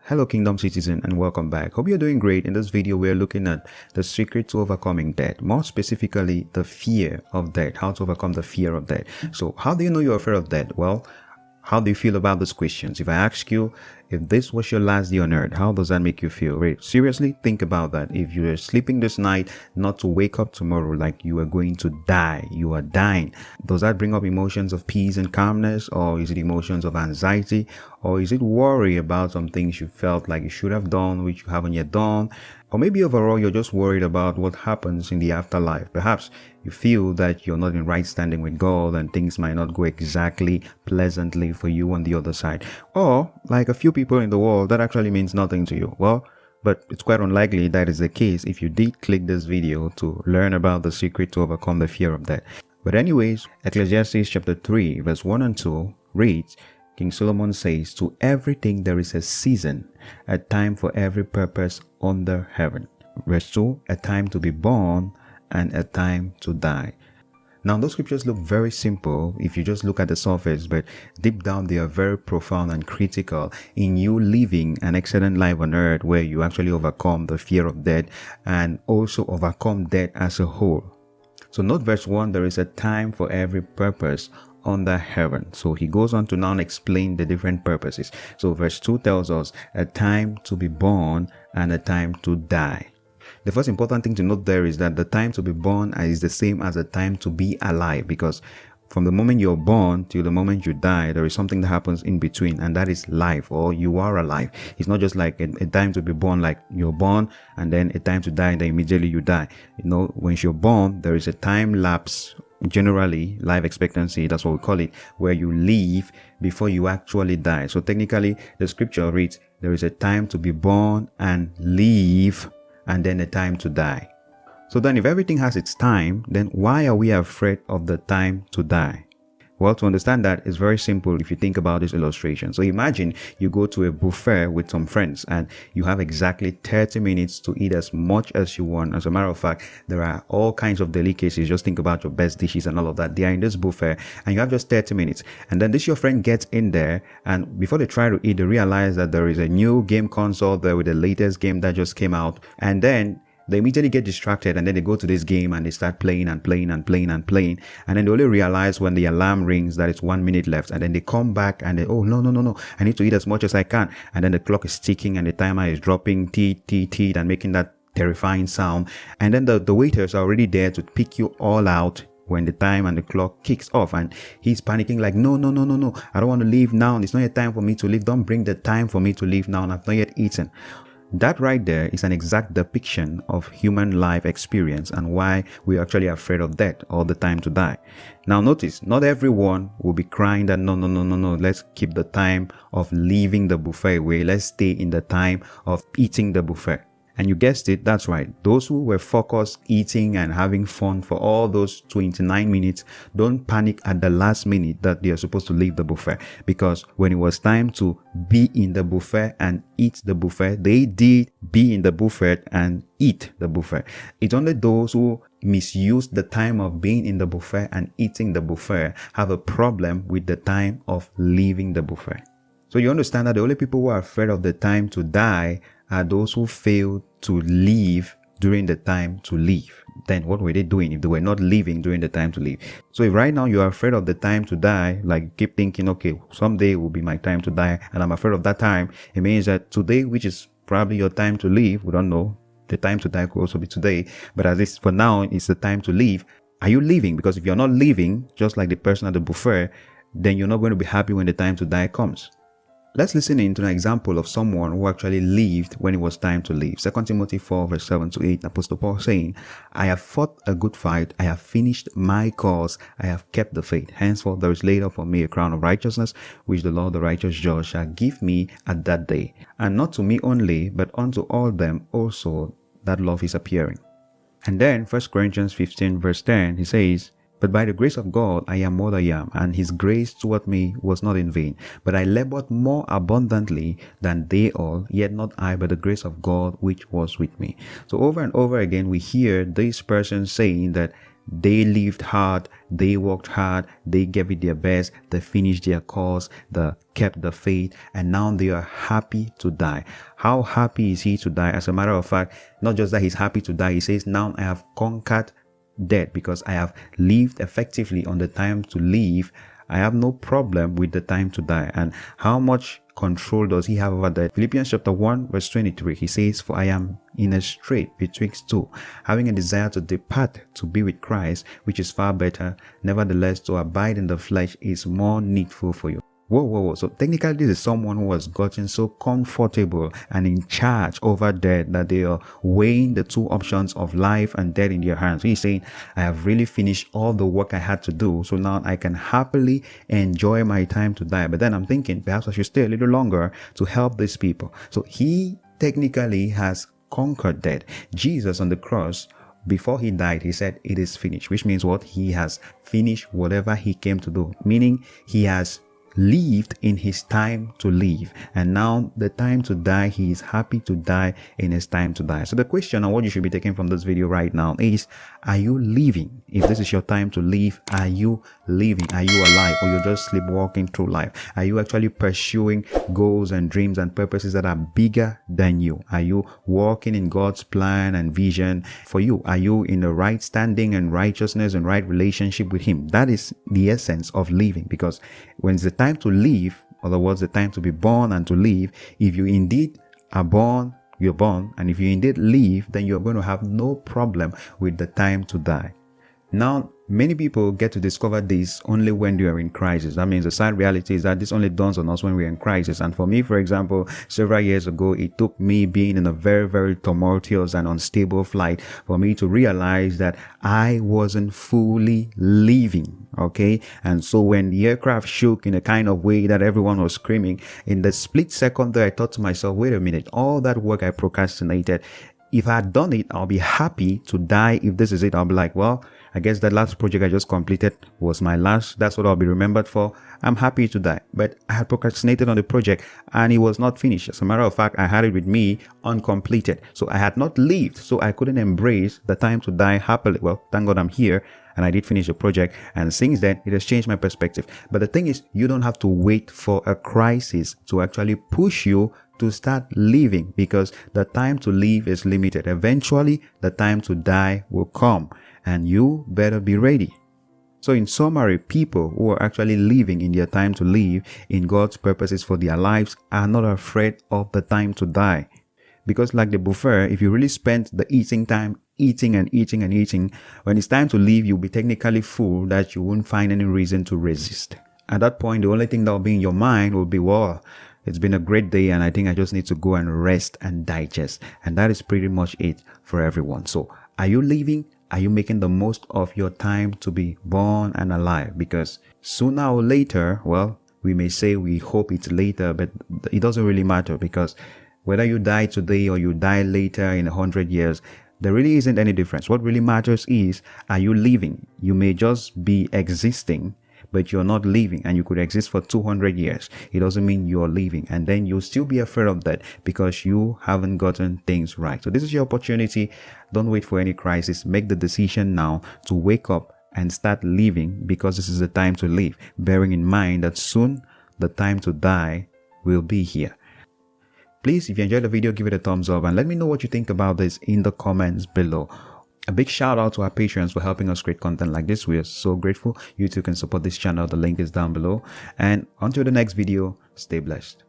Hello Kingdom citizen and welcome back. Hope you're doing great. In this video we are looking at the secret to overcoming death, more specifically the fear of death, how to overcome the fear of death. So how do you know you're afraid of death? Well, how do you feel about these questions? If I ask you, if this was your last day on earth, how does that make you feel? Right? Seriously, think about that. If you are sleeping this night, not to wake up tomorrow like you are going to die, you are dying, does that bring up emotions of peace and calmness, or is it emotions of anxiety, or is it worry about some things you felt like you should have done which you haven't yet done? Or maybe overall you're just worried about what happens in the afterlife. Perhaps you feel that you're not in right standing with God and things might not go exactly pleasantly for you on the other side. Or like a few people in the world, that actually means nothing to you. Well, but it's quite unlikely that is the case if you did click this video to learn about the secret to overcome the fear of death. But anyways, Ecclesiastes chapter 3 verse 1 and 2 reads, King Solomon says, "To everything there is a season, a time for every purpose under heaven." Verse 2, a time to be born and a time to die. Now those scriptures look very simple if you just look at the surface, but deep down they are very profound and critical in you living an excellent life on earth where you actually overcome the fear of death and also overcome death as a whole. So note verse 1, there is a time for every purpose under heaven. So he goes on to now explain the different purposes. So verse 2 tells us a time to be born and a time to die. The first important thing to note there is that the time to be born is the same as the time to be alive, because from the moment you're born till the moment you die, there is something that happens in between, and that is life, or you are alive. It's not just like a time to be born, like you're born and then a time to die and then immediately you die. You know, when you're born, there is a time lapse, generally life expectancy, that's what we call it, where you live before you actually die. So technically the scripture reads, there is a time to be born and live, and then a time to die. So then if everything has its time, then why are we afraid of the time to die? Well, to understand that, it's very simple if you think about this illustration. So imagine you go to a buffet with some friends and you have exactly 30 minutes to eat as much as you want. As a matter of fact, there are all kinds of delicacies. Just think about your best dishes and all of that. They are in this buffet and you have just 30 minutes. And then your friend gets in there, and before they try to eat, they realize that there is a new game console there with the latest game that just came out. And then they immediately get distracted, and then they go to this game and they start playing and playing and playing and playing. And then they only realize when the alarm rings that it's 1 minute left. And then they come back and they, oh, no. I need to eat as much as I can. And then the clock is ticking and the timer is dropping, teet, and making that terrifying sound. And then the waiters are already there to pick you all out when the time and the clock kicks off, and he's panicking like, no, I don't want to leave now. It's not yet time for me to leave. Don't bring the time for me to leave now, and I've not yet eaten. That right there is an exact depiction of human life experience and why we're actually afraid of death or the time to die. Now notice, not everyone will be crying that no, let's keep the time of leaving the buffet away. Let's stay in the time of eating the buffet. And you guessed it, that's right. Those who were focused, eating and having fun for all those 29 minutes, don't panic at the last minute that they are supposed to leave the buffet. Because when it was time to be in the buffet and eat the buffet, they did be in the buffet and eat the buffet. It's only those who misuse the time of being in the buffet and eating the buffet have a problem with the time of leaving the buffet. So you understand that the only people who are afraid of the time to die are those who fail to leave during the time to leave. Then what were they doing if they were not leaving during the time to leave? So if right now you are afraid of the time to die, like keep thinking, okay, someday will be my time to die and I'm afraid of that time, it means that today, which is probably your time to leave, we don't know, the time to die could also be today, but at least for now it's the time to leave. Are you leaving? Because if you're not leaving, just like the person at the buffet, then you're not going to be happy when the time to die comes. Let's listen in to an example of someone who actually lived when it was time to leave. 2 Timothy 4 verse 7 to 8, Apostle Paul saying, "I have fought a good fight, I have finished my course, I have kept the faith. Henceforth there is laid up for me a crown of righteousness, which the Lord the righteous judge shall give me at that day. And not to me only, but unto all them also that love his appearing." And then 1 Corinthians 15 verse 10, he says, "But by the grace of God I am what I am, and his grace toward me was not in vain. But I labored more abundantly than they all, yet not I, but the grace of God which was with me." So over and over again we hear this person saying that they lived hard, they worked hard, they gave it their best, they finished their course, they kept the faith, and now they are happy to die. How happy is he to die? As a matter of fact, not just that he's happy to die, he says, now I have conquered death because I have lived effectively on the time to live. I have no problem with the time to die. And how much control does he have over that? Philippians chapter 1 verse 23, he says, for I am in a strait betwixt two, having a desire to depart to be with Christ, which is far better. Nevertheless, to abide in the flesh is more needful for you. Whoa. So technically, this is someone who has gotten so comfortable and in charge over death that they are weighing the two options of life and death in their hands. So he's saying, I have really finished all the work I had to do. So now I can happily enjoy my time to die. But then I'm thinking, perhaps I should stay a little longer to help these people. So he technically has conquered death. Jesus on the cross, before he died, he said, it is finished, which means what? He has finished whatever he came to do, meaning he has lived in his time to live, and now the time to die, he is happy to die in his time to die. So the question and what you should be taking from this video right now is, are you living? If this is your time to live, are you living? Are you alive, or you're just sleepwalking through life? Are you actually pursuing goals and dreams and purposes that are bigger than you? Are you walking in God's plan and vision for you? Are you in the right standing and righteousness and right relationship with him? That is the essence of living, because when it's the time to live, in other words, the time to be born and to live, if you indeed are born, you're born, and if you indeed live, then you're going to have no problem with the time to die. Now, many people get to discover this only when they are in crisis. That means the sad reality is that this only dawns on us when we're in crisis. And for me, for example, several years ago, it took me being in a very, very tumultuous and unstable flight for me to realize that I wasn't fully living. Okay. And so when the aircraft shook in a kind of way that everyone was screaming, in the split second there, I thought to myself, wait a minute, all that work I procrastinated, if I had done it, I'll be happy to die. If this is it, I'll be like, well, I guess that last project I just completed was my last. That's what I'll be remembered for. I'm happy to die. But I had procrastinated on the project and it was not finished. As a matter of fact, I had it with me uncompleted. So I had not lived. So I couldn't embrace the time to die happily. Well, thank God I'm here and I did finish the project. And since then, it has changed my perspective. But the thing is, you don't have to wait for a crisis to actually push you to start living, because the time to live is limited. Eventually, the time to die will come and you better be ready. So in summary, people who are actually living in their time to live in God's purposes for their lives are not afraid of the time to die. Because like the buffet, if you really spend the eating time eating and eating and eating, when it's time to leave, you'll be technically full that you won't find any reason to resist. At that point, the only thing that will be in your mind will be, well, it's been a great day and I think I just need to go and rest and digest. And that is pretty much it for everyone. So are you living? Are you making the most of your time to be born and alive? Because sooner or later, well, we may say we hope it's later, but it doesn't really matter, because whether you die today or you die later in 100 years, there really isn't any difference. What really matters is, are you living? You may just be existing, but you're not living, and you could exist for 200 years. It doesn't mean you're living, and then you'll still be afraid of that because you haven't gotten things right. So this is your opportunity. Don't wait for any crisis. Make the decision now to wake up and start living, because this is the time to live, bearing in mind that soon the time to die will be here. Please, if you enjoyed the video, give it a thumbs up and let me know what you think about this in the comments below. A big shout out to our patrons for helping us create content like this. We are so grateful. You too can support this channel. The link is down below. And until the next video, stay blessed.